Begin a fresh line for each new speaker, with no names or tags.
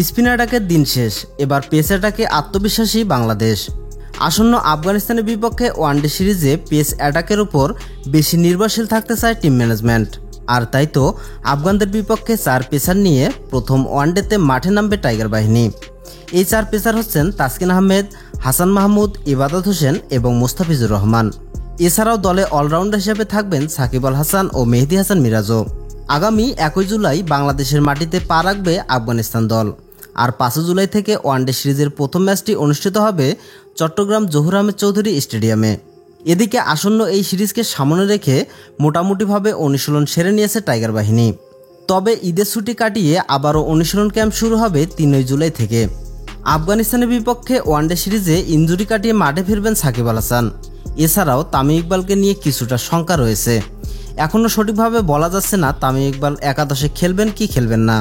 Spin অ্যাটাকের দিন শেষ, এবার পেস অ্যাটাকে আত্মবিশ্বাসী বাংলাদেশ। আসন্ন আফগানিস্তানের বিপক্ষে ওয়ানডে সিরিজে পেস অ্যাটাকের উপর বেশি নির্ভরশীল থাকতে চায় টিম ম্যানেজমেন্ট। আর তাই তো আফগানদের বিপক্ষে 4 পেসার নিয়ে প্রথম ওয়ানডেতে মাঠে নামবে টাইগার বাহিনী। এই 4 পেসার হচ্ছেন তাসকিন আহমেদ, হাসান মাহমুদ, ইবাদত হোসেন এবং মুস্তাফিজুর রহমান। এছাড়াও দলে অলরাউন্ডার হিসেবে থাকবেন সাকিব আল হাসান ও মেহেদী হাসান মিরাজও। আগামী 1 জুলাই বাংলাদেশের মাটিতে পা রাখবে আফগানিস্তান দল। আর 5 জুলাই থেকে ওয়ানডে সিরিজের প্রথম ম্যাচটি অনুষ্ঠিত হবে চট্টগ্রাম জহুর আহমেদ চৌধুরী স্টেডিয়ামে। এদিকে আসন্ন এই সিরিজকে সামনে রেখে মোটামুটিভাবে অনুশীলন সেরে নিয়েছে টাইগার বাহিনী। তবে ঈদের ছুটি কাটিয়ে আবারও অনুশীলন ক্যাম্প শুরু হবে 3 জুলাই থেকে। আফগানিস্তানের বিপক্ষে ওয়ানডে সিরিজে ইনজুরি কাটিয়ে মাঠে ফিরবেন সাকিব আল হাসান। এছাড়াও তামিম ইকবালকে নিয়ে কিছুটা শঙ্কা রয়েছে। এখনও সঠিকভাবে বলা যাচ্ছে না তামিম ইকবাল একাদশে খেলবেন কি খেলবেন না।